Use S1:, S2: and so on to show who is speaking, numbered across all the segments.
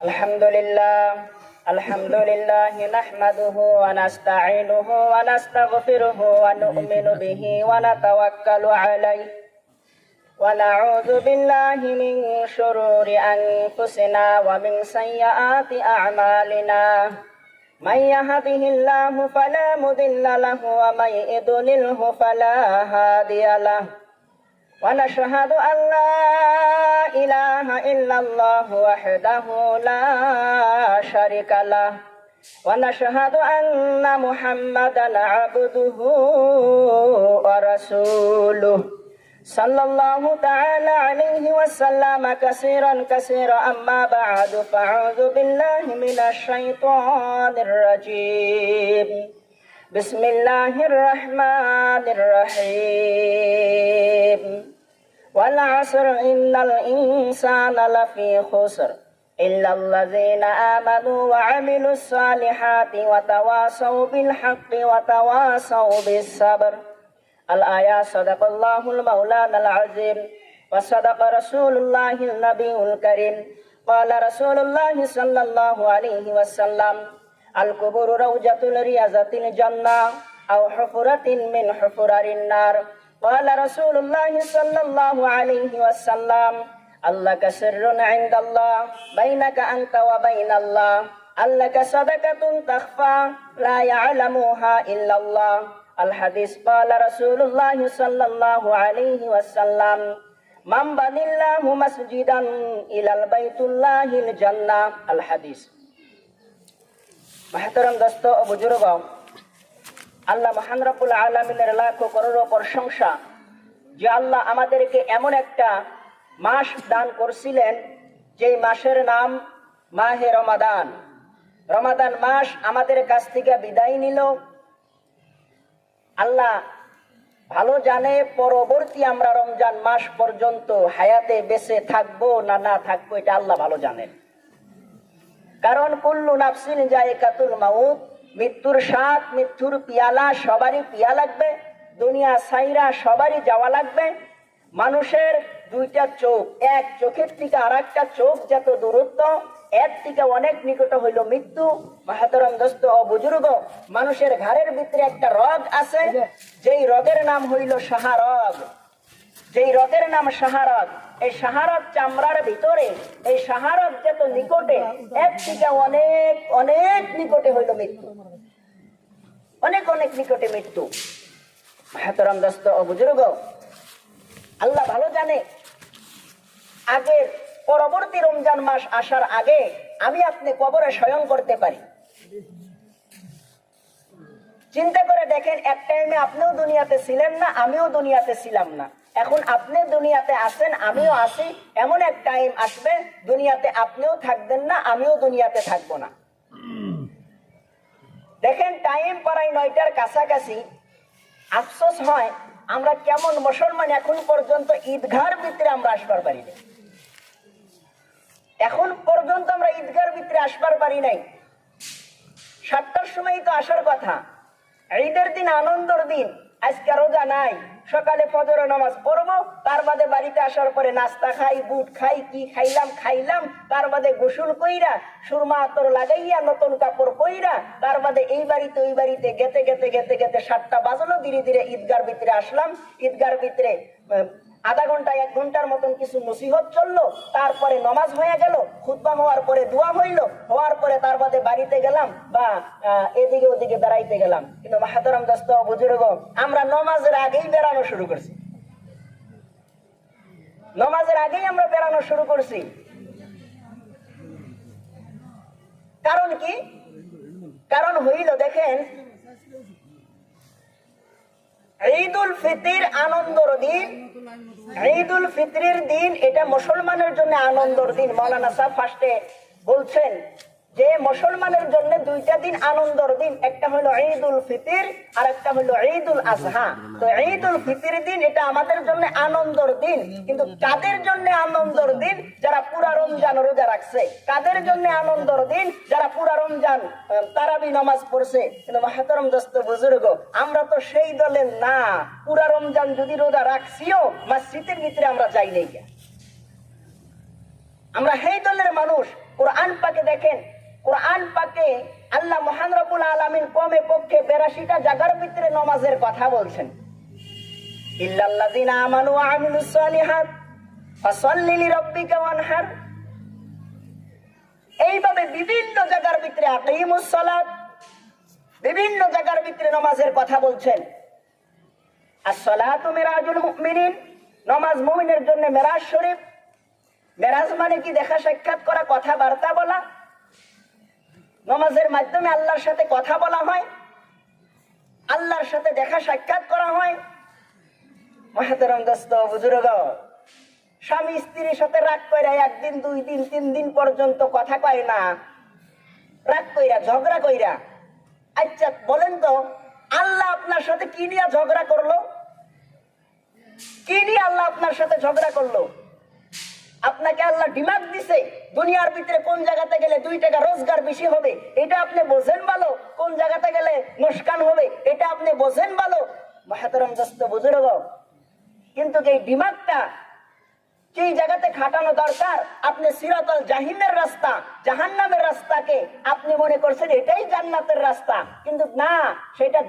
S1: الحمد لله نحمده ونستعينه ونستغفره ونؤمن به ونتوكل عليه ونعوذ بالله من شرور أنفسنا ومن سيئات أعمالنا من يهده الله فلا مضل له ومن يضلله فلا هادي له ونشهد أن لا إله إلا الله وحده لا شريك له ونشهد أن محمدا عبده ورسوله صلى الله تعالى عليه وسلم كثيرا أما بعد فأعوذ بالله من الشيطان الرجيم بسم الله الرحمن الرحيم والعصر إن الإنسان لفي خسر إلا الذين آمنوا وعملوا الصالحات وتواصوا بالحق وتواصوا بالصبر. الآية صدق الله المولانا العظيم وصدق رسول الله النبي الكريم قال رسول الله صلى الله عليه وسلم القبور روضة رياضة الجنة أو حفرة من حفر النار. قال رسول الله صلى الله عليه وسلم لك سر عند الله بينك أنت وبين الله لك صدقة تخفى لا يعلمها إلا الله. الحديث قال رسول الله صلى الله عليه وسلم من بنى الله مسجدا إلى البيت الله الجنة. الحديث. محترم दोस्तों और बुजुर्गों, আল্লাহ মহান রব্বুল আলামিনের লাখ করোড় প্রশংসা যে আল্লাহ আমাদেরকে এমন একটা মাস দান করছিলেন যে মাসের নাম মাহে রমাদান। রমাদান মাস আমাদের কাছ থেকে বিদায় নিল। আল্লাহ ভালো জানে পরবর্তী আমরা রমজান মাস পর্যন্ত হায়াতে বেঁচে থাকবো না না থাকবো, এটা আল্লাহ ভালো জানেন। কারণ কুল্লু নাফসিন যায়কাতুল মাউত, মৃত্যুর স্বাদ মৃত্যুর পিয়ালা সবারই পিয়া লাগবে, দুনিয়া সাইরা সবারই যাওয়া লাগবে। মানুষের দুইটা চোখ, এক চোখের থেকে আর একটা চোখ যত দূরত্ব, এর থেকে অনেক নিকট হইল মৃত্যু। মাহাতরম দোস্ত ও বুজুর্গ, মানুষের ঘাড়ের ভিতরে একটা রগ আছে, যেই রগের নাম হইল সাহারগ। যেই রগের নাম সাহারগ, এই সাহারগ চামড়ার ভিতরে, এই সাহারগ যত নিকটে, এর থেকে অনেক অনেক নিকটে হইল মৃত্যু, অনেক অনেক নিকটে মৃত্যু। মাহাতরম দোস্ত ও বুজুর্গ, আল্লাহ ভালো জানে আগের পরবর্তী রমজান মাস আসার আগে আমি আপনি কবরে শয়ন করতে পারি। চিন্তা করে দেখেন, এক টাইমে আপনিও দুনিয়াতে ছিলেন না, আমিও দুনিয়াতে ছিলাম না। এখন আপনি দুনিয়াতে আছেন, আমিও আছি। এমন এক টাইম আসবে দুনিয়াতে আপনিও থাকবেন না, আমিও দুনিয়াতে থাকবো না। দেখেন টাইম প্রায় 9টার কাছাকাছি। আফসোস হয় আমরা কেমন মুসলমান এখন পর্যন্ত ঈদগাহর ভিতরে আমরা আসবার পারি না। এখন পর্যন্ত আমরা ঈদগাহর ভিতরে আসবার পারি নাই। 7টার সময় তো আসার কথা, ঈদের দিন আনন্দের দিন। আজকে রোজা নাই, সকালে ফজর নামাজ পড়বো, তার বাদে বাড়িতে আসার পরে নাস্তা খাই, বুট খাই, কি খাইলাম, তার বাদে গোসল কইরা সুরমা আতর লাগাইয়া নতুন কাপড় পইরা তার বাদে এই বাড়িতে ওই বাড়িতে গেতে 7টা বাজলো। ধীরে ধীরে ঈদগাহর ভিতরে আসলাম। ঈদগাহর ভিতরে আধা ঘন্টা 1 ঘন্টার মতন কিছু নসিহত চললো, তারপরে নমাজ হয়ে গেল, খুতবা হওয়ার পরে দোয়া হইল, হওয়ার পরে তার বাদে বাড়িতে গেলাম বা এদিকে ওদিকে বেড়াইতে গেলাম। কিন্তু মাহাতরম দোস্ত বুজুর্গ, আমরা নমাজের আগেই বেড়ানো শুরু করছি। নমাজের আগেই আমরা বেড়ানো শুরু করছি। কারণ কি? কারণ হইল দেখেন, ঈদুল ফিতর আনন্দের দিন। ঈদুল ফিতরের দিন এটা মুসলমানের জন্য আনন্দের দিন। মাওলানা সাহেব ফার্স্টে বলছেন যে মুসলমানের জন্য 2টা দিন আনন্দের দিন, একটা হলো ঈদুল ফিতর আর একটা হলো ঈদুল আজহা। তো ঈদুল ফিতরের দিন এটা আমাদের জন্য আনন্দের দিন। কিন্তু কাদের জন্য আনন্দের দিন? যারা পুরা রমজান রোজা রাখছে। কাদের জন্য আনন্দের দিন? যারা পুরা রমজান তারাবি নামাজ পড়ছে। কিন্তু মাহতারাম দোস্ত বুজুর্গ, আমরা তো সেই দলের না। পুরা রমজান যদি রোজা রাখছিও, মসজিদের ভিতরে আমরা যাই নাই। আমরা সেই দলের মানুষ। কোরআন পাকে দেখেন, কোরআন পাকে আল্লাহ মহান রব্বুল আলামিন কমে পক্ষে 82টা জায়গার ভিতরে নামাজের কথা বলছেন। ইল্লাল্লাযিনা আমানু ওয়া আমিলুস সালিহাত ফাসাল্লি লিরাব্বিকা ওয়ানহার। এইভাবে বিভিন্ন জায়গার ভিতরে আকিমুস সালাত, বিভিন্ন জায়গার ভিতরে নামাজের কথা বলছেন। as-সালাতু মিরাজুল মুমিনিন, নামাজ মুমিনের জন্য মেরাজ শরীফ। মেরাজ মানে কি? দেখা সাক্ষাৎ করা, কথাবার্তা বলা। নামাজের মাধ্যমে আল্লাহর সাথে কথা বলা হয়, আল্লাহর সাথে দেখা সাক্ষাৎ করা হয়। মহতরম দোস্ত বুজুর্গ, স্বামী স্ত্রীর সাথে রাগ কইরা 1 দিন 2 দিন 3 দিন পর্যন্ত কথা কয় না, রাগ কইরা ঝগড়া কইরা। আচ্ছা বলেন তো, আল্লাহ আপনার সাথে কি নিয়ে ঝগড়া করলো? কি নিয়ে আল্লাহ আপনার সাথে ঝগড়া করলো? আপনাকে আল্লাহ দিমাগ দিছে, দুনিয়ার ভিতরে কোন জায়গাতে গেলে 2 টাকা রোজগার বেশি হবে এটা আপনি বোঝেন ভালো, কোন জায়গাতে গেলে লোকসান হবে এটা আপনি বোঝেন ভালো। মহতরম দোস্ত বুজুর্গ, কিন্তু এই দিমাগটা যেই জায়গাতে খাটানো দরকার, আপনি সিরাতুল জাহিমের রাস্তা, জাহান্নামের রাস্তাকে আপনি মনে করছেন এটাই জান্নাতের রাস্তা, কিন্তু না, সেটা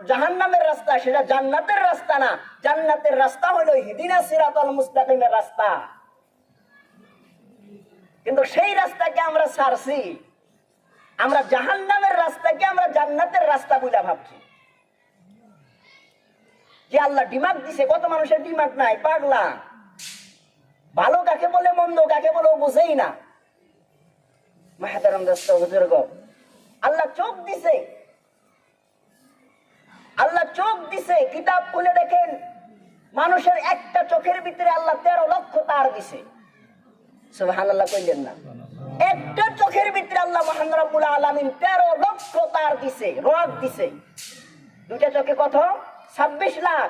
S1: জাহান্নামের রাস্তা, সেটা জান্নাতের রাস্তা না। জান্নাতের রাস্তা হলো ইহদিনাস সিরাতাল মুস্তাকিমের রাস্তা। কিন্তু সেই রাস্তাকে আমরা ছাড়ছি, আমরা জাহান্নামের রাস্তাকে আমরা জান্নাতের রাস্তা বলে ভাবছি। যে আল্লাহ দিমাগ দিছে, কত মানুষের দিমাগ নাই, পাগলা। ভালো কাকে বলে, মন্দ কাকে বলে বুঝেই না। মাহতারাম দোস্ত বুজুর্গ, আল্লাহ চোখ দিছে, আল্লাহ চোখ দিছে। কিতাব খুলে দেখেন, মানুষের একটা চোখের ভিতরে আল্লাহ 13 লক্ষ তার দিছে। সুবহানাল্লাহ কইলেন না? একটা চোখের ভিতরে আল্লাহ মহান রব্বুল আলামিন 13 লক্ষ তার দিছে, রড দিছে। 2টা চোখে কত? 26 লাখ।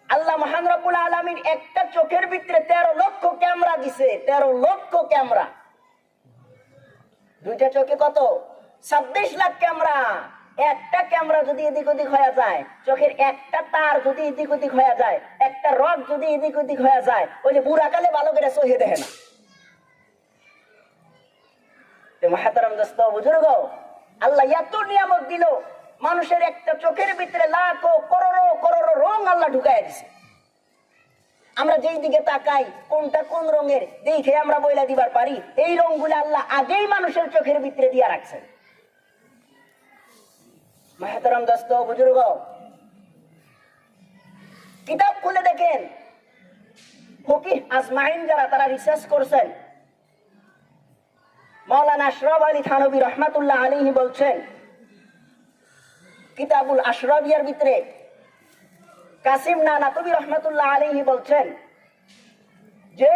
S1: আল্লাহ মহান রব্বুল আলামিন একটা চোখের ভিতরে 13 লক্ষ ক্যামেরা দিছে, 13 লক্ষ ক্যামেরা। 2টা চোখে কত? 26 লাখ ক্যামেরা। একটা ক্যামেরা যদি এদিক ওদিক হয়ে যায়, চোখের একটা তার যদি এদিক ওদিক হয়ে যায়, একটা রড যদি এদিক ওদিক হয়ে যায়, ওই যে বুড়াকালে ভালো করে চোখে দেখে না। মহতরম দোস্ত বুজুর্গ, আল্লাহ এত নিয়ামত দিল, মানুষের একটা চোখের ভিতরে লাখো করোড়ো করোড়ো রং আল্লাহ ঢুকাই দিছে। আমরা যেই দিকে তাকাই, কোনটা কোন রঙের দেখে আমরা বইলা দিবার পারি। এই রংগুলো আল্লাহ আগেই মানুষের চোখের ভিতরে দিয়া রাখছেন। মহতরম দোস্ত বুজুর্গ, কিতাব খুলে দেখেন, ফকিহ আজমাইন যারা, তারা রিসার্চ করছেন। মাওলানা আশরাফ আলী থানভী রহমাতুল্লাহ আলাইহি বলছেন, কিতাবুল আশরাফিয়ার ভিতরে কাসিম নানাতুবি রহমাতুল্লাহ আলাইহি বলছেন যে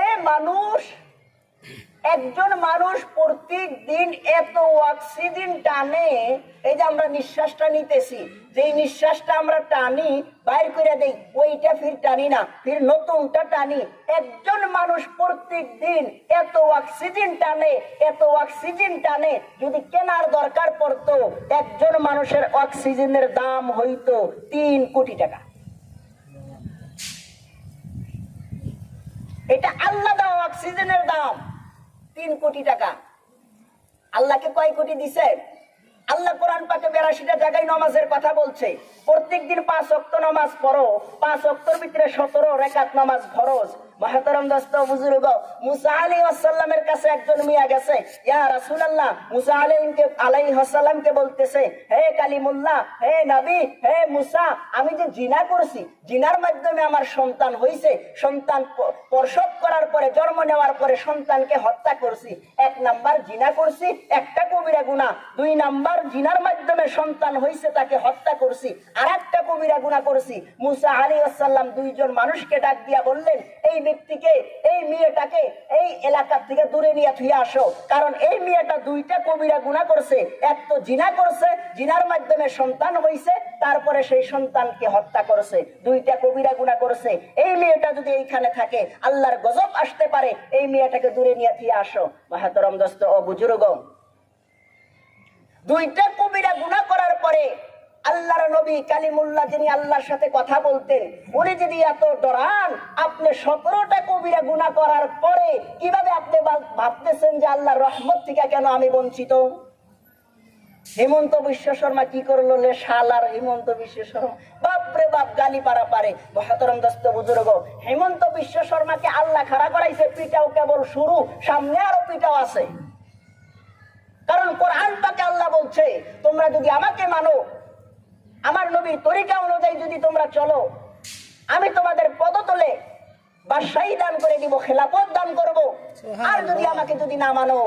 S1: একজন মানুষ প্রত্যেক দিন এত অক্সিজেন টানে। এই যে আমরা নিঃশ্বাসটা নিতেছি, যে নিঃশ্বাসটা আমরা টানি বাইর করে দেই, ওইটা ফির টানি না, ফির নতুনটা টানি। একজন মানুষ প্রত্যেক দিন এত অক্সিজেন টানে, এত অক্সিজেন টানে। যদি কেনার দরকার পড়তো, একজন মানুষের অক্সিজেনের দাম হইতো 3 কোটি টাকা। এটা আল্লাহ দেওয়া অক্সিজেনের দাম 3 কোটি টাকা। আল্লাহকে কয় কোটি দিছে? আল্লাহ কোরআন পাকে 82টা জায়গায় নামাজের কথা বলছে। প্রত্যেকদিন 5 ওয়াক্ত নামাজ পড়ো, 5 ওয়াক্তের ভিতরে 17 রাকাত নামাজ ফরজ। মহতরম দোস্ত বুজুর্গ, মুসা আলাইহিস সালামের কাছে একজন মিয়া গেছে, ইয়া রাসূলুল্লাহ, মুসা আলাইহিস সালামকে বলতেছে, হে কালিমুল্লাহ, হে নবী, হে মুসা, আমি যে জিনা করছি, জিনার মাধ্যমে আমার সন্তান হইছে, সন্তান প্রসব করার পরে, জন্ম নেওয়ার পরে সন্তানকে হত্যা করছি। 1 নাম্বার জিনা করছি, একটা কবিরা গুনাহ। 2 নাম্বার জিনার মাধ্যমে সন্তান হইছে, তাকে হত্যা করছি, আর একটা কবিরা গুনাহ করছি। মুসা আলাইহিস সালাম 2 জন মানুষকে ডাক দিয়া বললেন, এই ব্যক্তিকে, এই মেয়েটাকে এই এলাকা থেকে দূরে নিয়ে থুয়ে আসো, কারণ এই মেয়েটা 2টা কবিরা গুনাহ করছে। এক তো জিনা করছে, জিনার মাধ্যমে সন্তান হইছে, তারপরে সেই সন্তানকে হত্যা করছে, 2টা কবিরা গুনাহ করছে। এই মেয়েটা যদি এইখানে থাকে, আল্লাহর গজব আসতে পারে, এই মেয়েটাকে দূরে নিয়ে থুয়ে আসো। মহতরম দোস্ত ও বুজুর্গ, 2টা কবিরা গুনাহ করার পরে আল্লাহর নবী কালিমুল্লাহ যিনি আল্লাহর সাথে কথা বলতেন, উনি যদি এত ডরান, আপনি 17টা কবিরা গুনাহ করার পরে কিভাবে আপনি ভাবতেছেন যে আল্লাহর রহমত থেকে কেন আমি বঞ্চিত? হেমন্ত বিশ্ব শর্মা কি করলো লে শালার হেমন্ত বিশ্ব শর্মা, বাপরে বাপ, গালি পারা পারে। মহতরম দোস্ত বুজুর্গ, হেমন্ত বিশ্ব শর্মাকে আল্লাহ খাড়া করাইছে, পিটাও কেবল শুরু, সামনে আরো পিটাও আছে। কারণ কোরআন পাকে আল্লাহ বলছে, তোমরা যদি আমাকে মানো, আমার নবীর তরিকা অনুযায়ী যদি তোমরা চলো, আমি তোমাদের পদতলে বাদশাহী দান করে দিব, খেলাফত দান করব। আর যদি আমাকে যদি না মানো,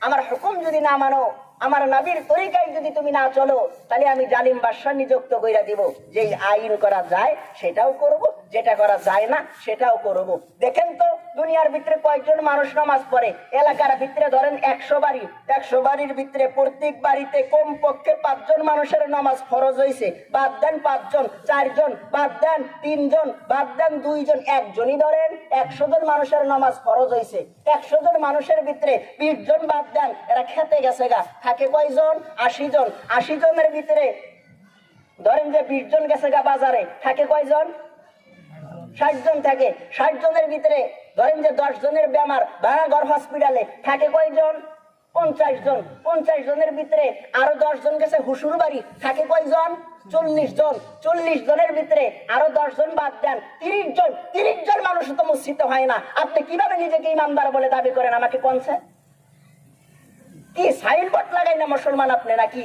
S1: আমার হুকুম যদি না মানো, আমার নবীর তরিকায় যদি তুমি না চলো, তাহলে আমি জালিম বাদশা নিযুক্ত কইরা দিব। যে আইন করা যায় সেটাও করব, যেটা করা যায় না সেটাও করব। দেখেন তো দুনিয়ার ভিতরে কয়েকজন মানুষ নামাজ পড়ে? এলাকার ভিতরে ধরেন 100 বাড়ি, 100 বাড়ির ভিতরে প্রত্যেক বাড়িতে কমপক্ষে 5 জন মানুষের নামাজ ফরজ হয়েছে। বাদ দেন 5 জন, 4 জন, বাদ দেন 3 জন, বাদ দেন 2 জন, একজনই ধরেন 100 জন মানুষের নামাজ ফরজ হয়েছে। 100 জন মানুষের ভিতরে 20 জন বাদ দেন, এরা খেতে গেছে গা, থাকে কয়জন? 80 জন। 80 জনের ভিতরে ধরেন যে 20 জন গেছে গা বাজারে, থাকে কয়জন? 60 জন থাকে। 60 জনের ভিতরে ধরেন যে 10 জনের বেমার, ভাঙাঘর হসপিটালে, থাকে কয়জন? 50 জন। 50 জনের ভিতরে আরো 10 জন গেছে হুসুর বাড়ি, থাকে কয়জন? 40 জন। 40 জনের ভিতরে আরো 10 জন বাদ দেন, 30 জন। 30 জন মানুষ তো মসজিদে হয় না। আপনি কিভাবে নিজেকে ইমানদার বলে দাবি করেন? আমাকে কোনছে কি সাইনবোর্ড লাগাই না মুসলমান আপনি নাকি?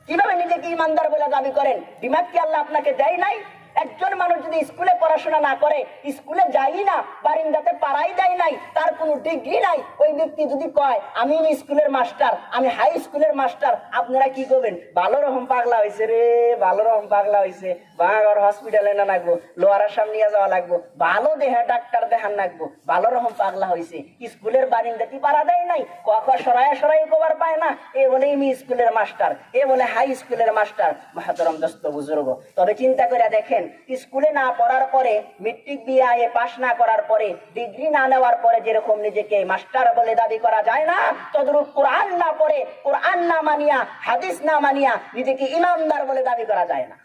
S1: কিভাবে নিজেকে ইমানদার বলে দাবি করেন? দিমাগ কি আল্লাহ আপনাকে দেয় নাই? একজন মানুষ যদি স্কুলে পড়াশোনা না করে, স্কুলে যাই না, বারিন্দাতে পাড়াই দেয় নাই, তার কোনো ডিগ্রি নাই, ওই ব্যক্তি যদি কয় আমি স্কুলের মাস্টার, আমি হাই স্কুলের মাস্টার, আপনারা কি করবেন? ভালো রকম পাগলা হয়েছে রে, ভালো রকম পাগলা হয়েছে, ভাঙাঘর হসপিটালে না লাগবো, লোয়ার আসাম নিয়ে যাওয়া লাগবো, ভালো দেহা ডাক্তার দেখান লাগবো, ভালো রকম পাগলা হয়েছে। স্কুলের বারিন্দাতে পাড়া দেয় নাই, ক সরাই সরাই কবার পায় না, এ বলে আমি স্কুলের মাস্টার, এ বলে হাই স্কুলের মাস্টার। মহতরম দোস্ত বুজুর্গ, তবে চিন্তা করে দেখেন, স্কুলে না পড়ার পরে, মেট্রিক বিএ পাস না করার পরে, ডিগ্রি না নেওয়ার পরে যেরকম নিজেকে মাস্টার বলে দাবি করা যায় না, তদ্রূপ কোরআন না পড়ে, কোরআন না মানিয়া, হাদিস না মানিয়া নিজেকে ইমানদার বলে দাবি করা যায় না।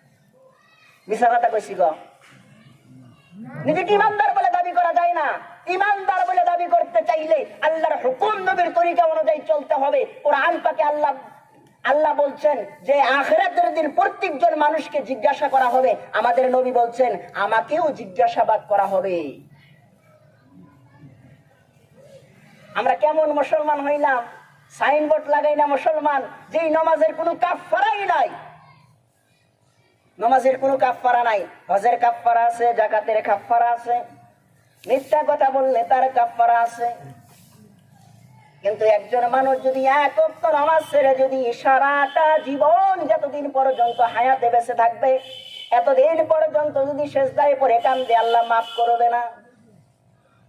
S1: মিছা কথা কইছি গো? নিজেকে ইমানদার বলে দাবি করা যায় না। ইমানদার বলে দাবি করতে চাইলে আল্লাহর হুকুম, নবীর তরিকা অনুযায়ী চলতে হবে। কোরআন পাকে আল্লাহ বলছেন যে আখিরাতের দিন প্রত্যেকজন মানুষকে জিজ্ঞাসা করা হবে। আমাদের নবী বলছেন আমাকেও জিজ্ঞাসাবাদ করা হবে। আমরা কেমন মুসলমান হইলাম? সাইনবোর্ড লাগাই না মুসলমান, যেই নামাজের কোনো কাফারাই নাই। নামাজের কোনো কাফারা নাই। হজের কাফারা আছে, যাকাতের কাফারা আছে, মিথ্যা কথা বললে তার কাফারা আছে। কিন্তু একজন মানুষ যদি এক ওয়াক্ত নামাজ ছেড়ে যদি সারাটা জীবন, যতদিন পর্যন্ত হায়াতে বেঁচে থাকবে, এতদিন পর্যন্ত যদি সেজদায় পড়ে কান্দে, আল্লাহ মাফ করবে না।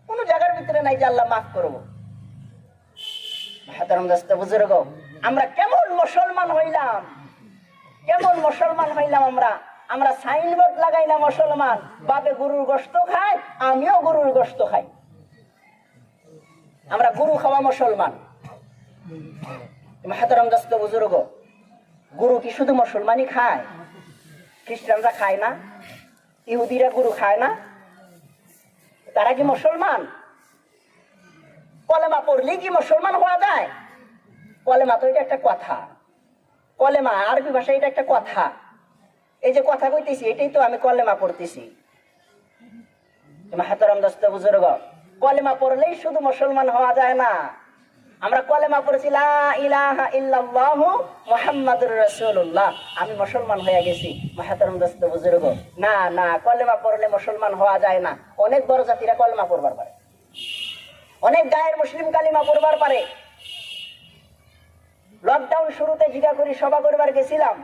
S1: কোন জায়গার ভিতরে নাই যে আল্লাহ মাফ করবো। বুজুর্গ, আমরা কেমন মুসলমান হইলাম? কেমন মুসলমান হইলাম আমরা? আমরা সাইনবোর্ড লাগাই না মুসলমান, বাপে গরুর গোশত খায়, আমিও গরুর গোশত খাই। আমরা গরু খাওয়া মুসলমান। মাহতারাম দোস্ত বুজুর্গ, গরু কি শুধু মুসলমানই খায়? খ্রিস্টানরা খায় না? ইহুদিরা গরু খায় না? তারা কি মুসলমান? কলেমা পড়লে কি মুসলমান হওয়া যায়? কলেমা তো এটা একটা কথা। কলেমা আরবি ভাষায় এটা একটা কথা। এই যে কথা কইতেছি, এটাই তো আমি কলেমা পড়তেছি। মাহতারাম দোস্ত বুজুর্গ, কলেমা পড়লেই শুধু মুসলমান হওয়া যায় না। আমরা কলেমা পড়েছি লা ইলাহা ইল্লাল্লাহু মুহাম্মাদুর রাসূলুল্লাহ, আমি মুসলমান হয়ে গেছি। মাহতারাম দোস্ত বুজুর্গ, না না, কলেমা পড়লে মুসলমান হওয়া যায় না। অনেক বড় জাতিরা কলেমা পড়বার পারে, অনেক গায়ের মুসলিম কালিমা পড়বার পারে। লকডাউন শুরুতে জিজ্ঞা করি সভা করবার গেছিলাম,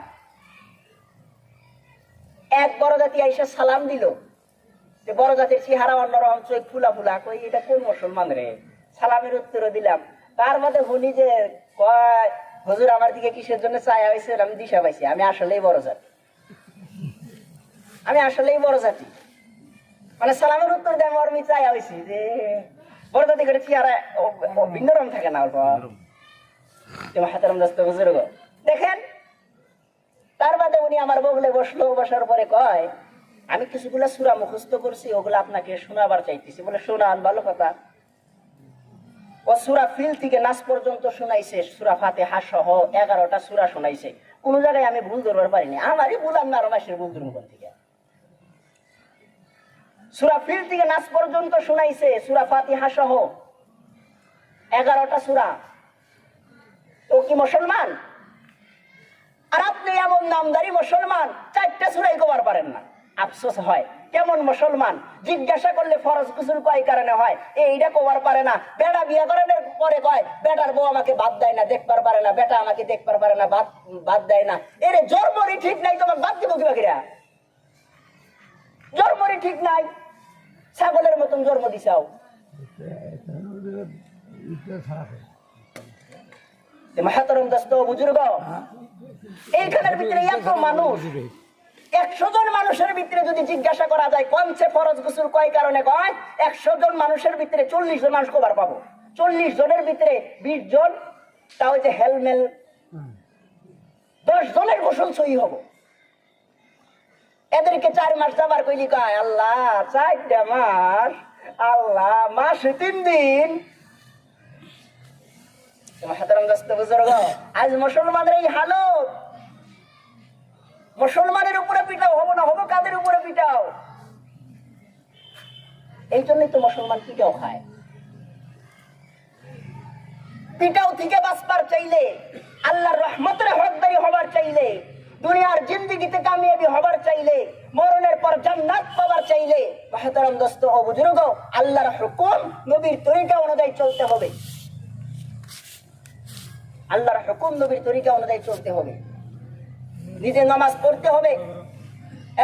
S1: এক বড় জাতি আইসা সালাম দিল। যে বড় জাতির চেহারা অন্যরকম, চোখ ফুলা ফুলা, কই এটা কোন মুসলমান রে? সালামের উত্তর দিলাম। তার মধ্যে শুনি যে কয়, হুজুর আমার দিকে কিসের জন্য চায়া হয়েছে? আমি দিশা পাইছি, আমি আসলেই বড় জাতি, আমি আসলেই বড় জাতি। মানে সালামের উত্তর দেয় আমি চায়া হয়েছি যে বড় জাতি করে চেহারা ভিন্ন রকম থাকে না অল্প। দেখেন, তার বাদে উনি আমার বগলে বসলো, বসার পরে কয় আমি কিছুগুলা সূরা মুখস্থ করছি, ওগুলো আপনাকে শোনাবার চাইতেছি। বলে শোনান, ভালো কথা। ও সূরা ফিল থেকে নাস পর্যন্ত শোনাইছে, সূরা ফাতিহা সহ 11টা সূরা শোনাইছে। কোন জায়গায় আমি ভুল ধরবার পারিনি, আমারই ভুল, আমি আরো মাসের ভুল ধরবো কোন থেকে। সূরা ফিল থেকে নাস পর্যন্ত শোনাইছে, সূরা ফাতিহা সহ 11টা সূরা। ও কি মুসলমান? আর আপনি এমন নামদারি মুসলমান 4টা সূরাই কবার পারেন না। আফসোস হয়, কেমন মুসলমান। জিজ্ঞাসা করলে ফরজ গোসল কয় কারণে হয়, এইটা কবার পারে না। বেটা বিয়ে করার পরে কয় বেটার বউ আমাকে বাদ দেয় না, দেখবার পারে না, বেটা আমাকে দেখবার পারে না, বাদ দেয় না। এর জন্মরই ঠিক নাই, তোমার বাদ দিব কি বাকিরা? জন্মরই ঠিক নাই, ছাগলের মতন জন্ম দিছাও। মাহাতরম দোস্ত বুজুর্গ, এইখানের ভিতরে এত মানুষ, 100 জন মানুষের ভিতরে যদি জিজ্ঞাসা করা যায় কমছে ফরজ গোসল কয় কারণে কয়, 100 জন মানুষের ভিতরে 40 জন মানুষ কবার পাবো। 40 জনের ভিতরে 20 জন, তাও যে হেলমেল 10 জনের গোসল সহি হবো। এদেরকে 4 মাস যাবার কইলি কয় আল্লাহ 4টা মাস, আল্লাহ মাসে 3 দিন। আজ মুসলমানের এই হালত, মুসলমানের উপরে পিটাও হবো না, হবো কাদের উপরে পিটাও? এই জন্যই তো মুসলমান পিটাও খায়। পিটাও থেকে বাঁচবার চাইলে, আল্লাহর রহমতের হকদারি হবার চাইলে, দুনিয়ার জিন্দেগিতে কামিয়াবি হবার চাইলে, মরণের পর জান্নাত পাবার চাইলে, মাহতারাম দোস্ত ও বুজুর্গ, আল্লাহর হুকুম নবীর তরিকা অনুযায়ী চলতে হবে। আল্লাহর হুকুম নবীর তরিকা অনুযায়ী চলতে হবে। নিজে নামাজ পড়তে হবে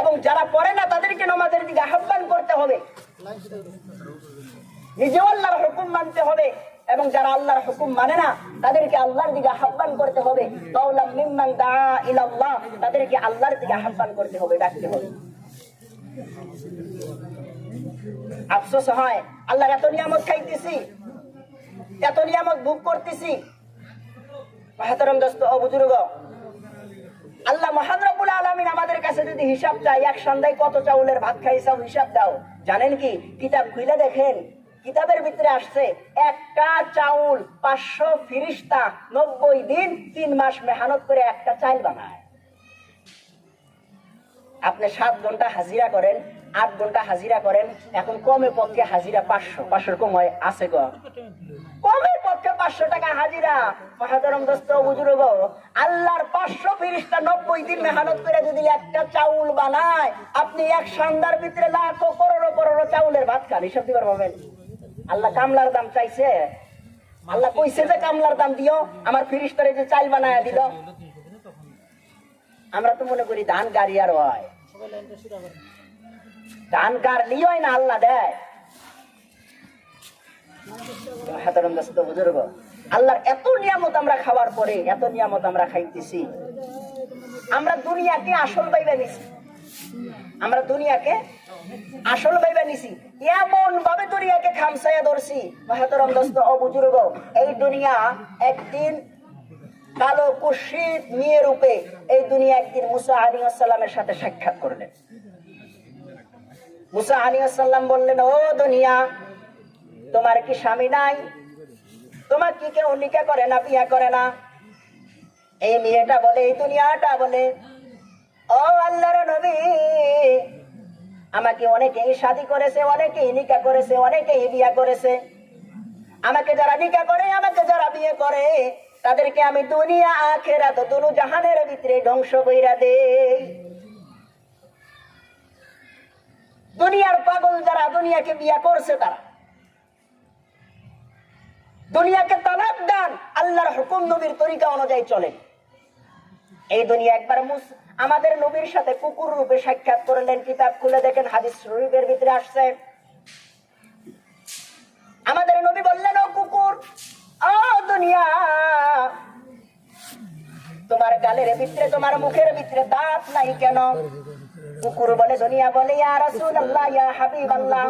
S1: এবং যারা পড়ে না তাদেরকে নামাজের দিকে আহ্বান করতে হবে। নিজেও আল্লাহর হুকুম মানতে হবে এবং যারা আল্লাহর হুকুম মানে না তাদেরকে আল্লাহর দিকে আহ্বান করতে হবে। কাওলাম মিম্মান দাআ ইলাল্লাহ, তাদেরকে আল্লাহর দিকে আহ্বান করতে হবে, ডাকতে হবে। আফসোস হয়, আল্লাহর এত নিয়ামত খাইতেছি, এত নিয়ামত ভোগ করতেছি। মাহতারাম দোস্ত ও বুজুর্গ, আল্লাহ মহান রব্বুল আলামিন আমাদের কাছে যদি হিসাব চাই, এক সন্ধ্যায় কত চাউলের ভাত খাইছাও হিসাব দাও, জানেন কি? কিতাব খুলে দেখেন, কিতাবের ভিতরে আসছে একটা চাউল 500 ফিরিস্তা 90 দিন 3 মাস মেহনত করে একটা চাল বানায়। আপনি 7 ঘন্টা হাজিরা করেন, 8 ঘন্টা হাজিরা করেন, এখন কমে পক্ষে হাজিরা 500 কম হয় আছে গো, কমের পক্ষে 500 টাকা হাজিরা। মহাতারাম দোস্ত বুজুর্গ, আল্লাহর 500 ফেরেশতা 90 দিন মেহনত করে যদি একটা চাউল বানায়, আপনি এক সন্ধ্যার ভিতরে লাখো করোড়ো চাউলের ভাত খান, হিসাব দিবার পাবেন। আল্লাহ কামলার দাম চাইছে, আল্লাহ কইছে যে কামলার দাম দিও, আমার ফেরেশতারে যে চাল বানায় দিল। আমরা তো মনে করি ধান গাড়ি আর হয়, ধান গাড়লি হয় না, আল্লাহ দেয়। আল্লাহর এত নিয়ামত আমরা খাওয়ার পরে, এত নিয়ামত আমরা খাইতেছি, আমরা দুনিয়াকে আসল ভাইবা নিছি, আমরা দুনিয়াকে আসল ভাইবা নিছি, এমন ভাবে দুনিয়াকে খামসায়া ধরছি। মাহতারাম দোস্ত ও বুজুর্গ, এই দুনিয়া একদিন কালো কুশিত মেয়ে রূপে, এই দুনিয়া একদিন মুসা আলাইহিস সালামের সাথে সাক্ষাৎ করলেন। মুসা আলাইহিস সালাম বললেন, ও দুনিয়া, তোমার কি স্বামী নাই? তোমার কি কেউ নিকাহ করে না, বিয়া করে না? এই মেয়েটা বলে, এই দুনিয়াটা বলে, ও আল্লাহর নবী, আমাকে অনেকেই শাদী করেছে, অনেকেই নিকাহ করেছে, অনেকেই বিয়া করেছে। আমাকে যারা নিকাহ করে, আমাকে যারা বিয়ে করে, তাদেরকে আমি দুনিয়া আখিরাত দুনু জাহানের ভিতরে ধ্বংস কইরা দেই। দুনিয়ার পাগল যারা দুনিয়াকে বিয়া করছে, তারা দুনিয়াকে তালাক দেন, আল্লাহর হুকুম নবীর তরিকা অনুযায়ী চলে। এই দুনিয়া একবার আমাদের নবীর সাথে কুকুর রূপে সাক্ষাৎ করলেন। কিতাব খুলে দেখেন, হাদিস শরীফের ভিতরে আসছে, আমাদের নবী বললেন, ও কুকুর, ও দুনিয়া, তোমার গালের ভিতরে, তোমার মুখের ভিতরে দাঁত নাই কেন? কুকুর বলে, দুনিয়া বলে, ইয়া রাসূলুল্লাহ, ইয়া হাবিবাল্লাহ,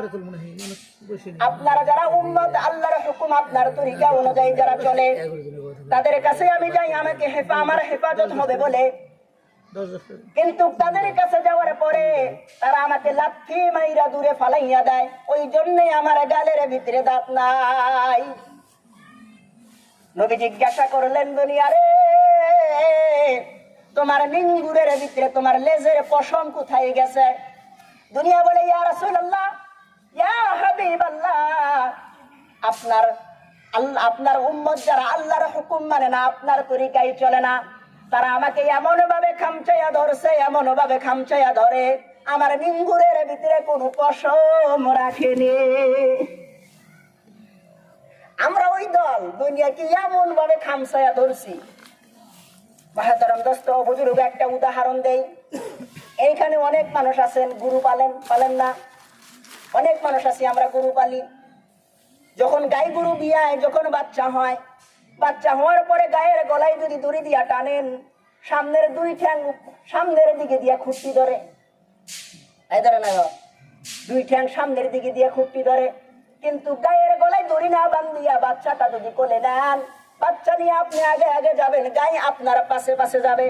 S1: আপনারা যারা উম্মত, আল্লাহর হুকুম আপনার তরিকা অনুযায়ী যারা চলে, তাদের কাছে আমি যাই, আমাকে আমার হেফাজত হবে বলে কিন্তু তাদের কাছে যাওয়ার পরে তারা আমাকে লাথি মাইরা দূরে ফালাইয়া দেয়, ওই জন্যে আমার গালের ভিতরে দাঁত নাই। নবী জিজ্ঞাসা করলেন, দুনিয়ারে তোমার নিঙ্গুরের ভিতরে তোমার লেজের পশম কোথায় গেছে? দুনিয়া বলে, ইয়া রাসূলুল্লাহ, ইয়া হাবিবাল্লাহ, আপনার উম্মত যারা আল্লাহর হুকুম মানে না, আপনার তরিকায় চলে না, তারা আমাকে এমন ভাবে খামচাইয়া ধরছে, এমন ভাবে খামচাইয়া ধরে আমার নিঙ্গুরের ভিতরে কোনো পশম রাখেনি। আমরা ওই দল দুনিয়াকে এমন ভাবে খামচাইয়া ধরছি। বাহাদুরাম দোস্ত বুজুর্গ, একটা উদাহরণ দেই। এইখানে অনেক মানুষ আছেন গরু পালেন না। অনেক মানুষ আছি আমরা গরু পালি। যখন গাই গরু বিয়ায়, যখন বাচ্চা হয়, বাচ্চা হওয়ার পরে গায়ের গলায় যদি দড়ি দিয়া টানেন, সামনের দুই ঠ্যাং সামনের দিকে দিয়া খুঁটি ধরে, এই ধরে না, দুই ঠ্যাং সামনের দিকে দিয়া খুঁটি ধরে। কিন্তু গায়ের গলায় দড়ি না বান্ধিয়া বাচ্চাটা যদি কোলে নেন, বাচ্চা নিয়ে আপনি আগে আগে যাবেন, গাই আপনার পাশে পাশে যাবে।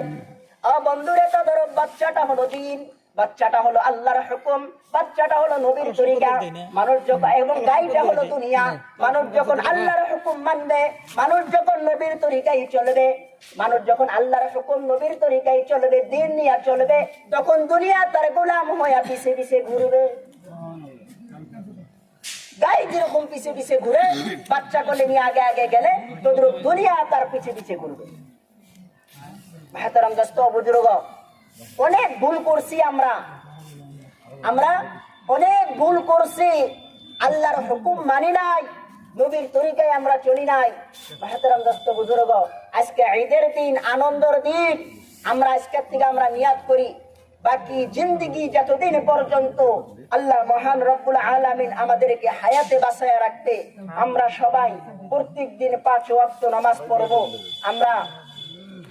S1: বন্ধুরে, তো ধরো বাচ্চাটা হলো দিন, বাচ্চাটা হলো আল্লাহর হুকুম, বাচ্চাটা হলো নবীর তরিকা। মানুষ যখন, এবং গাইটা হলো দুনিয়া। মানুষ যখন আল্লাহর হুকুম মানবে, মানুষ যখন নবীর তরিকায় চলবে, মানুষ যখন আল্লাহর হুকুম নবীর তরিকায় চলবে, দিন নিয়ে চলবে, তখন দুনিয়া তার গোলাম হইয়া পিছে পিছে ঘুরবে। গাই যেরকম পিছে পিছে ঘুরে, বাচ্চা কোলে নিয়ে আগে আগে গেলে তদ্রুপ দুনিয়া তার পিছে পিছে ঘুরবে। ভাইতারাম দোস্ত বুজুর্গ, অনেক ভুল করছি আমরা অনেক ভুল করছি। আল্লাহর হুকুম মানি নাই, নবীর তরিকায় আমরা চলি নাই। ভাইতারাম দোস্ত বুজুর্গ, আজকে ঈদের দিন, আনন্দের দিন, আমরা আজকের থেকে আমরা নিয়াত করি, বাকি জিন্দেগি যতদিন পর্যন্ত আল্লাহ মহান রব্বুল আলামিন আমাদেরকে হায়াতে বাঁচায়া রাখতে, আমরা সবাই প্রত্যেক দিন 5 ওয়াক্ত নামাজ পড়ব। আমরা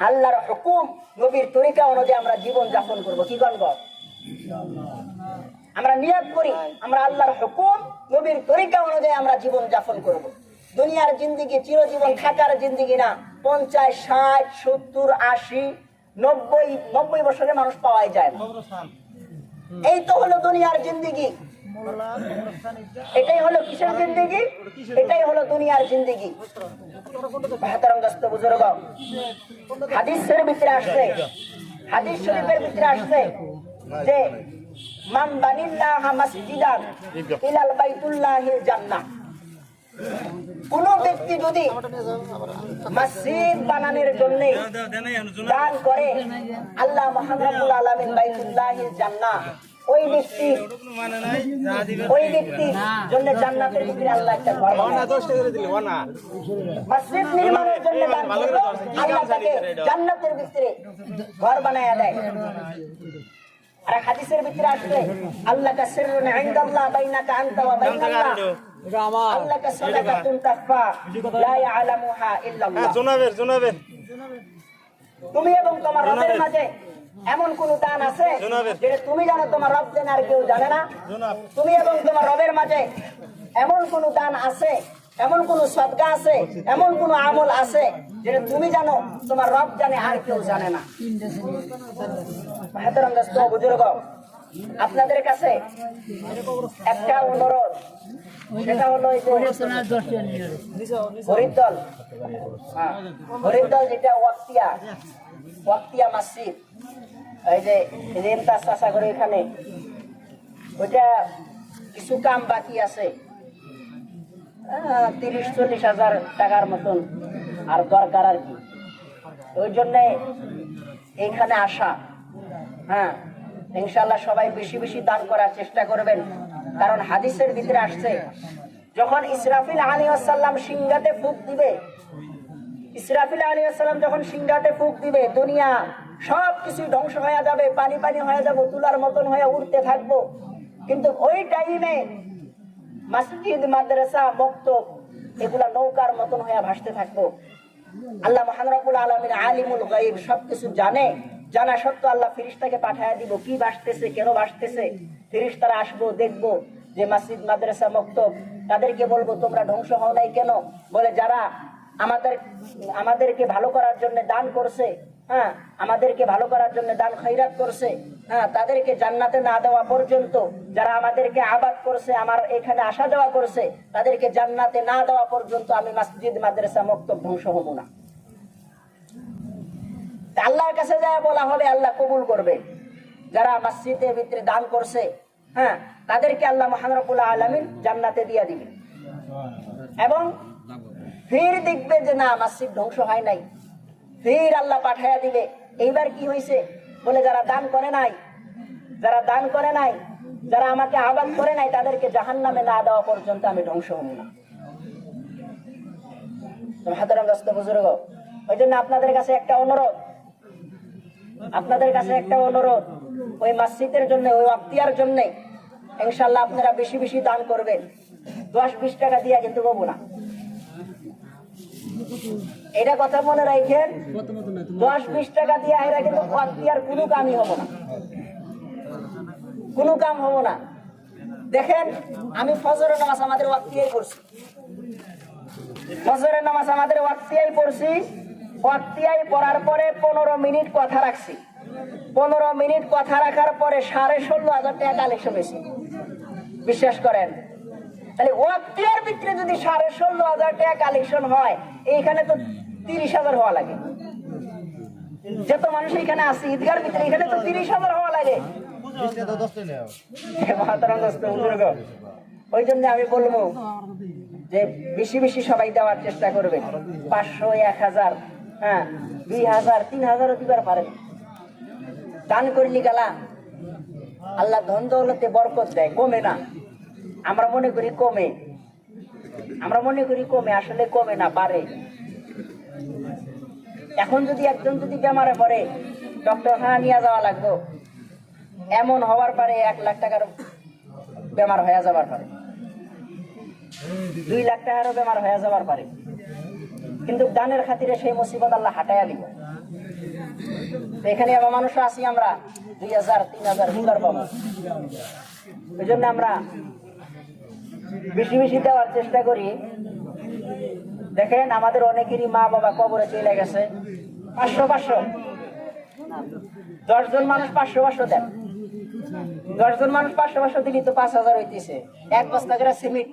S1: আল্লাহর হুকুম নবীর তরিকা অনুযায়ী আমরা জীবন যাপন করব। কি গণব? আমরা নিয়াত করি, আমরা আল্লাহর হুকুম নবীর তরিকা অনুযায়ী আমরা জীবন যাপন করব। দুনিয়ার জিন্দেগি চিরজীবন থাকার জিন্দেগি না। 50, 60, 70, 80, 90 বছরের মানুষ পাওয়াই যায় না। এই তো হলো দুনিয়ার জিন্দেগি। এটাই হলো কিসের জিন্দেগি? এটাই হলো দুনিয়ার জিন্দেগি। ভাইতারাম দোস্ত বুজুর্গ, হাদিসের ভিতরে আসছে, হাদিস শরীফের ভিতরে আসছে যে মান বানিল্লাহা মাসজিদান ইলাল বাইতুল্লাহিল জান্নাহ, কোন ব্যক্তি যদি মসজিদ বানানোর জন্য দান করে আল্লাহ মহান রব্বুল আলামিন বাইতুল্লাহিল জান্নাহ, ওই ব্যক্তির জন্য জান্নাতের ভিতরে আল্লাহ একটা ঘর বানায়। মসজিদ নির্মাণের জন্য দান করলো, আল্লাহ তাকে জান্নাতের ভিতরে ঘর বানায়া দেয়। আর হাদিসের ভিতরে আসলে আল্লাহ কা সিররুন ইনদাল্লাহ বাইনাকা আনতা ওয়া বাইনাল্লাহ, আল্লাহ কা সাদাকাতুন তাখফা লা ইয়ালামুহা ইল্লাল্লাহ। জুনাবের তুমি এবং তোমার রবের মাঝে এমন কোন দান আছে যেটা তুমি জানো, তোমার রব জানে, আর কেউ জানে না? তুমি এবং তোমার রবের মাঝে এমন কোন দান আছে, এমন কোন সদকা আছে, এমন কোন আমল আছে যেটা তুমি জানো, তোমার রব জানে, আর কেউ জানে না। ভাইতারাম দোস্ত বুজুর্গ, আপনাদের কাছে একটা অনুরোধ, সেটা হলো এই যে হরিদল, হরিদল যেটা ওয়াক্তিয়া মসজিদ, এই যে রেন্তাস চাষা করে এখানে, ওইটা কিছু কাম বাকি আছে, 30-40 হাজার টাকার মতন আর দরকার আর কি। ওই জন্যে এইখানে আসা। হ্যাঁ, ইনশাআল্লাহ সবাই বেশি বেশি দান করার চেষ্টা করবেন, কারণ হাদিসের ভিতরে আসছে যখন ইসরাফিল আলাইহিস সালাম সিংহাতে ফুঁক দিবে, ইসরাফিল আলাইহিস সালাম যখন সিংহাতে ফুঁক দিবে, দুনিয়া সব কিছু ধ্বংস হয়ে যাবে, পানি পানি হয়ে যাবো, তুলার মতন হয়ে উঠতে থাকবো। কিন্তু ওই টাইমে মসজিদ, মাদ্রাসা, মক্তব এগুলা নৌকার মতন হয়ে ভাসতে থাকবো। আল্লাহ মহান রব্বুল আলামিন আলিমুল গায়ব, সবকিছু জানে, জানা সত্ত্বেও আল্লাহ ফেরেশতাকে পাঠায় দিব, কি ভাসতেছে, কেন ভাসতেছে। ফেরেশতারা আসবো, দেখবো যে মসজিদ, মাদ্রাসা, মক্তব, তাদেরকে বলবো তোমরা ধ্বংস হও নাই কেন? বলে যারা আমাদেরকে ভালো করার জন্য দান করছে, হ্যাঁ আমাদেরকে ভালো করার জন্য দান খৈরাত করছে, হ্যাঁ তাদেরকে জান্নাতে না দেওয়া পর্যন্ত, যারা আমাদেরকে আবাদ করছে, আমার এখানে আসা যাওয়া করছে, তাদেরকে জান্নাতে না দেওয়া পর্যন্ত আমি মসজিদ মাদ্রাসা মক্তব ধ্বংস হব না। আল্লাহর কাছে যায় বলা হবে, আল্লাহ কবুল করবে। যারা মসজিদের ভিতরে দান করছে, হ্যাঁ তাদেরকে আল্লাহ মহান রব্বুল আলামিন জান্নাতে দিয়ে দিবে। এবং ফির দেখবে যে না মসজিদ ধ্বংস হয় নাই, ফির আল্লাহ পাঠাইয়া দিবে। এইবার কি হয়েছে বলে, যারা দান করে নাই, যারা দান করে নাই, যারা আমাকে আবাদ করে নাই, তাদেরকে জাহান্নামে না দেওয়া পর্যন্ত আমি ধ্বংস হব না। হাজারাম দোস্ত বুজুর্গ, ওই জন্য আপনাদের কাছে একটা অনুরোধ, আপনাদের কাছে একটা অনুরোধ, ওই মসজিদের জন্য, ওই ওয়াক্তিয়ার জন্য ইনশাআল্লাহ আপনারা বেশি বেশি দান করবেন। 10-20 টাকা দিয়া কিন্তু পাবো না, এটা কথা মনে রাখেন। 10-20 টাকা দিয়ে এরা কিন্তু ওয়াক্তিয়ার কোনো কামই হবো না, কোনো কাম হবো না। দেখেন আমি ফজরের নামাজ আমাদের ওয়াক্তিয়াই পড়ছি, ফজরের নামাজ আমাদের ওয়াক্তিয়াই পড়ছি। ওয়াক্তিয়াই পড়ার পরে 15 মিনিট কথা রাখছি। 15 মিনিট কথা রাখার পরে 16,500 টাকা কালেকশন হয়েছে। বিশ্বাস করেন, তাহলে ওয়াক্তিয়ার ভিতরে যদি 16,500 টাকা কালেকশন হয়, এইখানে তো 30,000 হওয়া লাগে। যত মানুষ এখানে আছে ঈদগার ভিতরে, এখানে তো 30,000 হওয়া লাগে। ওই জন্য আমি বলবো যে বেশি বেশি সবাই দেওয়ার চেষ্টা করবেন। 500, 1000, হ্যাঁ 2000, 3000 দিবার পারেন। দান করলি গালা আল্লাহ ধন দৌলতে বরকত দেয়, কমে না। আমরা মনে করি কমে, আমরা মনে করি কমে, আসলে কমে না, বাড়ে। এখন যদি একজন যদি বেমারে পড়ে, ডক্টরখানা নিয়ে যাওয়া লাগবে, এমন হওয়ার পারে 1 লাখ টাকার বেমার হয়ে যাবার পারে, 2 লাখ টাকারও বেমার হয়ে যাবার পারে। কিন্তু দানের খাতিরে সেই মুসিবত আল্লাহ হাঁটাইয়া দিব। এখানে আবার মানুষ আছি, আমরা 2000, 3000 দিবার পাবো। ওই জন্য আমরা বেশি বেশি দেওয়ার চেষ্টা করি। দেখেন আমাদের অনেকেরই মা বাবা কবরে চলে গেছে। 500-500, 10 জন মানুষ 500-500 দেন। 10 জন মানুষ 500-500 দিলি তো 5000 হইতেছে। 1 বস্তা করে সিমেন্ট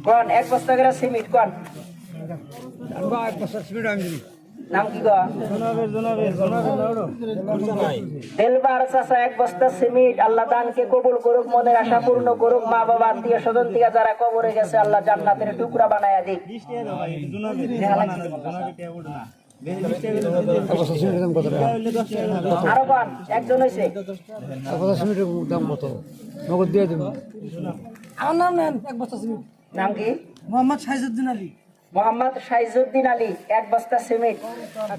S1: কোন, 1 বস্তা করে সিমেন্ট কোন, নাম কি গো? দেলবার চাচা 1 বস্তা সিমেন্ট। আল্লাহ দানকে কবুল করুক, মনের আশা পূর্ণ করুক। মা বাবা আত্মীয় স্বজন থেকে যারা কবরে গেছে, আল্লাহ জান্নাতের টুকরা বানায়া দিক। আরো কোন একজন হয়েছে?
S2: আমার নাম নেন 1 বস্তা সিমেন্ট।
S1: নাম কি?
S2: মোহাম্মদ সাইজুদ্দিন আলী।
S1: মোহাম্মদ সাইজুদ্দিন আলী, 1 বস্তা সিমেন্ট।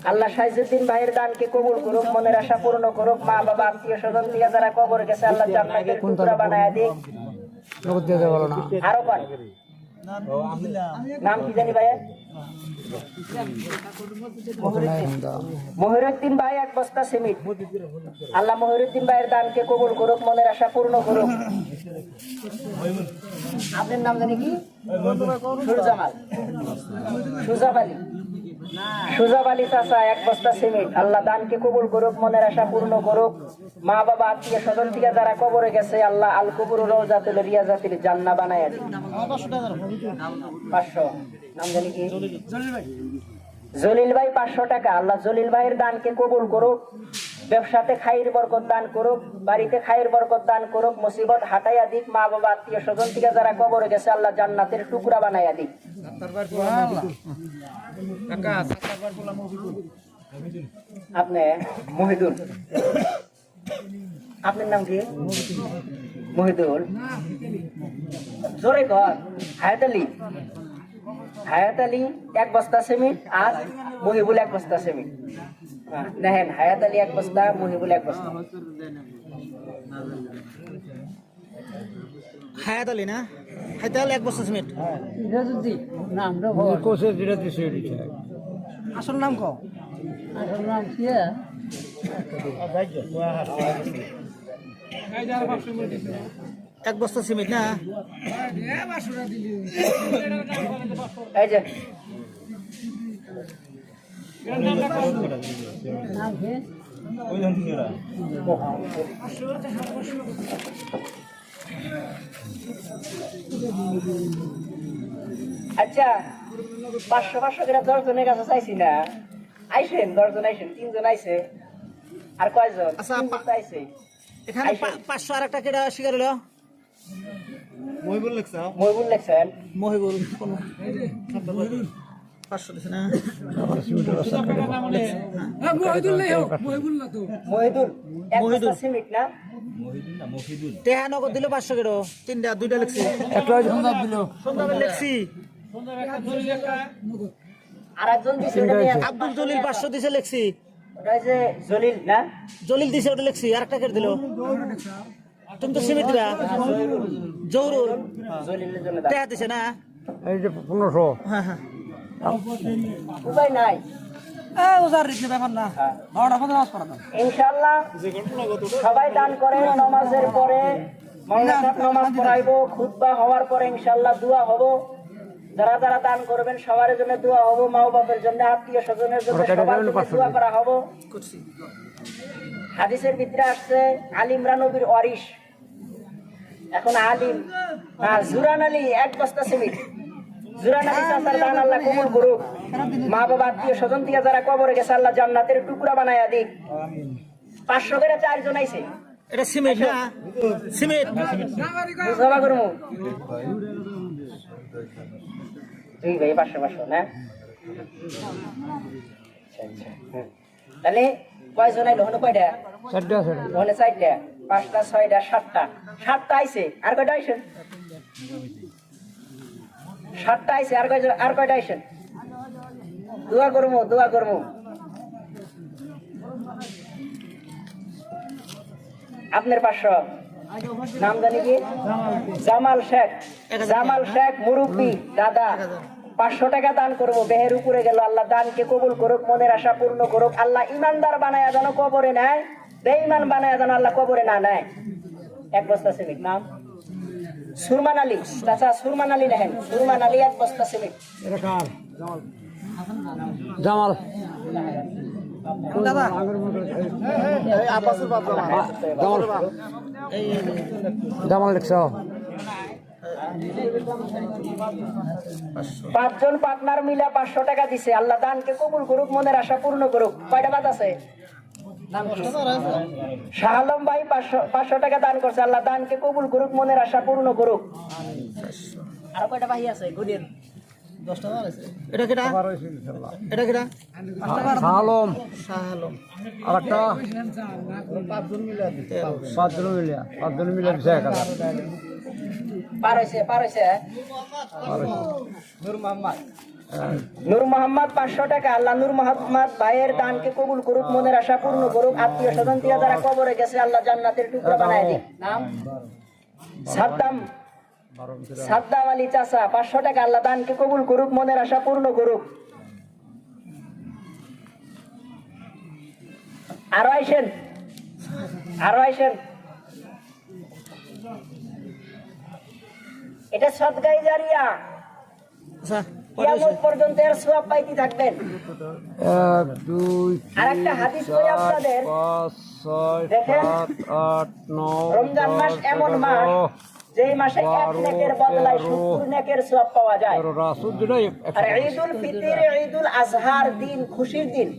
S1: আল্লাহ সাইজুদ্দিন ভাইয়ের দানকে কবুল করুক, মনের আশা পূর্ণ করুক। মা বাবা আত্মীয় স্বজন থেকে যারা কবরে গেছে, আল্লাহ জান্নাতের টুকরা বানায়া দিক। আরো কোন নাম কি জানি ভাইয়া? মহিরুদ্দিন ভাই, 1 বস্তা সিমেন্ট। আল্লাহ মহিরুদ্দিন ভাইয়ের দানকে কবুল করুক, মনের আশা পূর্ণ করুক। আপনার নাম জানি কি? সুরজামাল, সুজাব আলী। সুজাব আলী চাচা, 1 বস্তা সিমেন্ট। আল্লাহ দানকে কবুল করুক, মনের আশা পূর্ণ করুক। মা বাবা আত্মীয় স্বজন থেকে যারা কবরে গেছে, আল্লাহ আল কবুর রওজাতুল রিয়াজাতিল জান্নাহ বানায়া দিক। 500, নাম জানি কি? জলিল ভাই, 500 টাকা। আল্লাহ জলিল ভাইয়ের দানকে কবুল করুক, ব্যবসাতে খাইর বরকত দান করুক, বাড়িতে খাইর বরকত দান করুক, মুসিবত হাটাইয়া দিক। মা বাবা আত্মীয় স্বজন থেকে যারা কবরে গেছে, আল্লাহ জান্নাতের টুকরা বানাইয়া দিক। আপনি মহিদুল, আপনার নাম কি? মহিদুল, জোরে কর। হায়াত আলী, হায়াত আলী 1 বস্তা সিমেন্ট। আর মহিবুল 1 বস্তা সিমেন্ট। দেখেন হায়াত আলী 1 বস্তা, মহিবুল 1 বস্তা।
S2: হায়াত আলী না? হায়াত আলী 1 বস্তা সিমেন্ট। আসল নাম কও। আসল নাম কি? এক বস্তা সিমেন্ট না
S1: এই যে আচ্ছা 500 করে 10 জনের কাছে চাইছি না, আইসেন 10 জন আইসেন, 3 জন আইছে, আর কয়জন?
S2: আচ্ছা,
S1: 3 জন তো আইছে।
S2: এখানে 500 আর একটা কেডা শিকার হলো
S1: মহিবুল লেখছেন
S2: মহিবুল 500 দিছে না
S1: মহিদুল এক বস্তা সিমেন্ট না,
S2: টেহা নগদ দিল 500 কেডো তিনটা দুইটা লিখছি একটা দিল সন্ধ্যাবেলা লিখছি
S1: আর একজন দিছে ওটা নিয়ে
S2: আব্দুল জলিল 500 দিছে লিখছি
S1: ওটা যে জলিল না,
S2: জলিল দিছে ওটা লিখছি আর একটা কেটে দিল তুমি তো সিমেন্ট দিবা জহুরুল
S1: জলিলের জন্য দাও।
S2: টেহা দিছে না
S3: এই যে 1500
S2: হ্যাঁ হ্যাঁ
S1: উপায় নাই,
S2: ইনশাআল্লাহ
S1: ইনশাআল্লাহ সবাই দান করেন। নামাজের পরে মাওলানা সাহেব নামাজ পড়াইবো, খুতবা হওয়ার পরে ইনশাআল্লাহ দোয়া হবো। যারা যারা দান করবেন সবার জন্য দোয়া হবো, মা বাবার জন্য, আত্মীয় স্বজনের জন্য সবার জন্য দোয়া করা হবো। হাদিসের ভিতরে আসছে আলী ইমরান নবীর ওয়ারিস, এখন আলিম জুরান আলী 1 বস্তা সিমেন্ট, জুরান আলী চাচার দান আল্লাহ কবুল করুক। মা বাবা আত্মীয় স্বজন থেকে যারা কবরে গেছে আল্লাহ জান্নাতের টুকরা বানায়া দিক। 500 করে 4 জন আইছে,
S2: এটা সিমেন্ট না সিমেন্ট
S1: সভা করবো দুই ভাই 500 না, তাহলে কয়জন আইলো? হলো কয়টা?
S3: 4টা আছে
S1: হলে 4টা, 5টা 6টা 7টা, 7টা আইছে। আর কয়টা আইছেন? 7টা আইছে। আর কয়জন? আর কয়টা আইছেন? দোয়া করবো, দোয়া করবো। আপনার 500 নাম জানি কি? জামাল শেখ। জামাল শেখ মুরব্বী দাদা 500 টাকা দান করবো, বেহের উপরে গেল। আল্লাহ দানকে কবুল করুক, মনের আশা পূর্ণ করুক। আল্লাহ ইমানদার বানায়া যেন কবরে নেয়, বেঈমান বানায়া যেন আল্লাহ কবরে না নেয়। 1 বস্তা সিমেন্ট। নাম সুরমান আলী চাচা, সুরমান আলী নেন, সুরমান আলী 1 বস্তা সিমেন্ট।
S3: এটা কার জামাল
S2: দাদা
S3: জামাল লিখছ
S1: 5 জন পার্টনার মিলা 500 টাকা দিছে। আল্লাহ দানকে কবুল করুক, মনের আশা পূর্ণ করুক। কয়টা বাদ আছে? শাহ আলম ভাই 500 টাকা দান করছে। আল্লাহ দানকে কবুল করুক, মনের আশা পূর্ণ করুক। আর কয়টা ভাই আছে? গুদিন
S2: 10টা আছে। এটা কেডা? এটা কেডা?
S3: আলম
S2: শাহ আলম
S3: আর একটা 5 জন মিলে দিছে 1000
S1: পার হইছে। নূর মোহাম্মদ 500 টাকা। আল্লাহ নূর মোহাম্মদ ভাইয়ের দানকে কবুল করুক, মনের আশা পূর্ণ করুক। আত্মীয় স্বজন থেকে যারা কবরে গেছে আল্লাহ জান্নাতের টুকরা বানায় দিক। নাম সাদ্দাম আলী চাচা 500 টাকা। আল্লাহ দানকে কবুল করুক, মনের আশা পূর্ণ করুক। আরো আইসেন। এটা সদকায়ে জারিয়া,
S2: আচ্ছা
S1: কিয়ামত পর্যন্ত এর সওয়াব পাইতে থাকবেন।
S3: 1 2
S1: আর একটা হাদিস কই আপনাদের,
S3: 5 6
S1: দেখেন
S3: 7 8 9
S1: রমজান মাস এমন মাস যেই মাসে 1 নেকের বদলায় 70 নেকের সওয়াব পাওয়া যায়।
S3: রাসূল দুটাই
S1: আর ঈদুল ফিতর, ঈদুল আজহার দিন, খুশির দিন।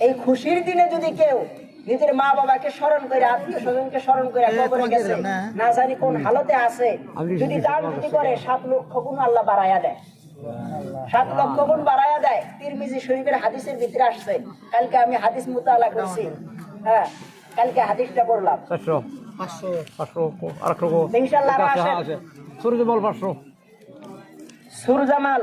S1: এই খুশির দিনে যদি কেউ নিজের মা বাবাকে স্মরণ করে, আত্মীয় স্বজনকে স্মরণ করে কবরে গেছে, না জানি কোন হালতে আছে, যদি দান যদি করে 7 লক্ষ গুণ আল্লাহ বাড়ায়া দেয়। 7 লক্ষ গুণ বাড়ায়া দেয়। তিরমিজি শরীফের হাদিসের ভিতরে আসছে। কালকে আমি হাদিস মুতালা করছি, হ্যাঁ কালকে হাদিসটা পড়লাম।
S3: 400 500 আর একটা
S1: ইনশাআল্লাহ আরো আসেন।
S3: সূর্য বল 500
S1: সুরজামাল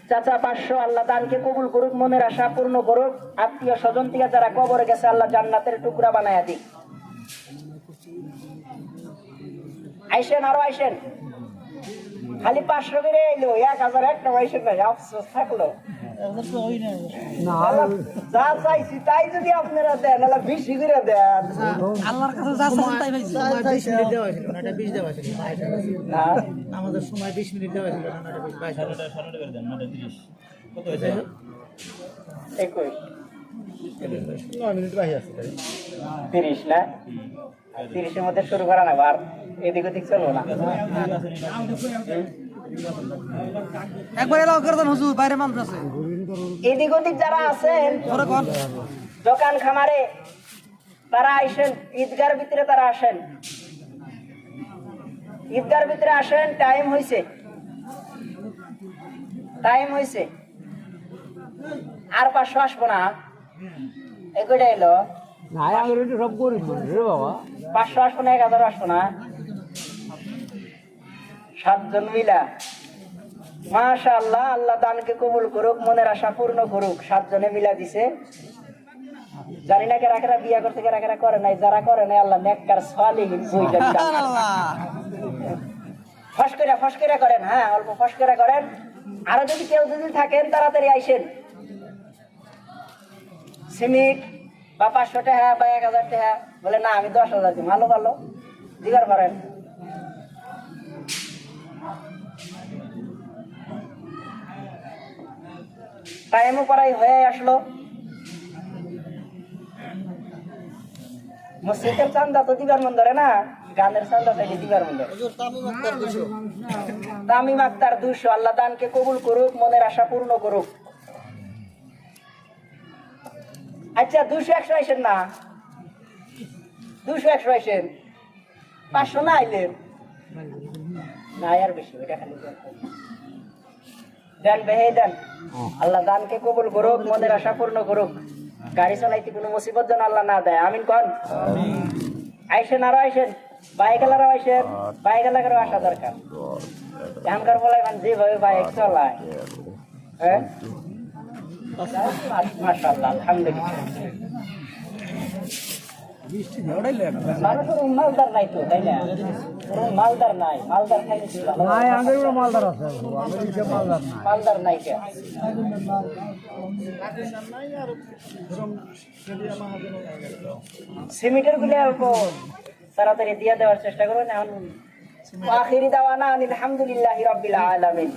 S1: চাচা 500। আল্লাহ দানকে কবুল করুক, মনের আশা পূর্ণ করুক। আত্মীয় স্বজন থেকে যারা কবরে গেছে আল্লাহ জান্নাতের টুকরা বানায়া দিক। আইসেন, আরো আইসেন। খালি 500 করে এলো, 1000 একটা আইসেন নাই, আফসোস থাকলো। যা চাইছি তাই যদি আপনারা দেন তাহলে বেশি করে দেন
S2: আল্লাহর কাছে যা চাইছেন তাই পাইছি 20 মিনিট দেওয়া ছিল না, এটা 20 দেওয়া ছিল
S1: না
S2: আমাদের সময় 20 মিনিট দেওয়া ছিল না, এটা 22 কত হয়েছে
S1: 21
S2: 9 মিনিট বাকি আছে
S1: 30 না 30 এর মধ্যে শুরু করা না আর এদিক ওদিক চলবো না
S2: একবার এলাও করে দেন হুজুর, বাইরে মানুষ আছে
S1: এদিক ওদিক যারা আছেন
S2: ধরে কোন
S1: দোকান খামারে তারা আইসেন, ঈদগার ভিতরে তারা আসেন, ঈদগার ভিতরে আসেন। টাইম হয়েছে আর 500 আসবো না, এগুলো এলো
S3: সব গরিব রে বাবা
S1: 500 আসবো না, 1000 আসবো না, 7 জন মিলা মাশাআল্লাহ। আল্লাহ দানকে কবুল করুক, মনের আশা পূর্ণ করুক। 7 জনে মিলা দিছে। জানি না কারা কারা বিয়া করতে, কারা কারা করে নাই। যারা করে নাই আল্লাহ নেককার সালিহিন বুঝা দিন। ফস করে করেন, হ্যাঁ অল্প ফস করে করেন। আরো যদি কেউ যদি থাকেন তাড়াতাড়ি আইসেন। সিমিট বা 500 টাকা বা 1000 টাকা বলে না আমি 10,000 দিই, ভালো ভালো দিগার করেন। টাইমও প্রায় হয়ে আসলো। মসজিদের চান্দা তো দিবার মন ধরে না, গানের চান্দা থেকে দিবার মন ধরে। তামিম আক্তার 200। আল্লাহ দানকে কবুল করুক, মনের আশা পূর্ণ করুক। আচ্ছা 200-100 আইসেন না, 200-100 আইসেন, 500 না আইলেন না আর বেশি ওইটা খালি দেন বেহে দেন। আল্লাহ দানকে কবুল করুক, মনের আশা পূর্ণ করুক। গাড়ি চালাইতে কোনো মুসিবত যেন আল্লাহ না দেয়, আমিন কোন। আইসেন আরো আইসেন, বাইকেলারও আইসেন, বাইকেলারও আসা দরকার। এমকার বলাই মানে যেভাবে বাইক চালায়, হ্যাঁ মাশাআল্লাহ আলহামদুলিল্লাহ। মানুষের মালদার নাই তো, তাই না? মালদার নাই, মালদার খাইলে
S3: মালদার আছে
S1: মালদার নাই কে? সিমেন্টের গুলো অল্প তাড়াতাড়ি দিয়ে দেওয়ার চেষ্টা করবেন। এখন আখিরি দাওয়ানা আলহামদুলিল্লাহি রাব্বিল আলামিন।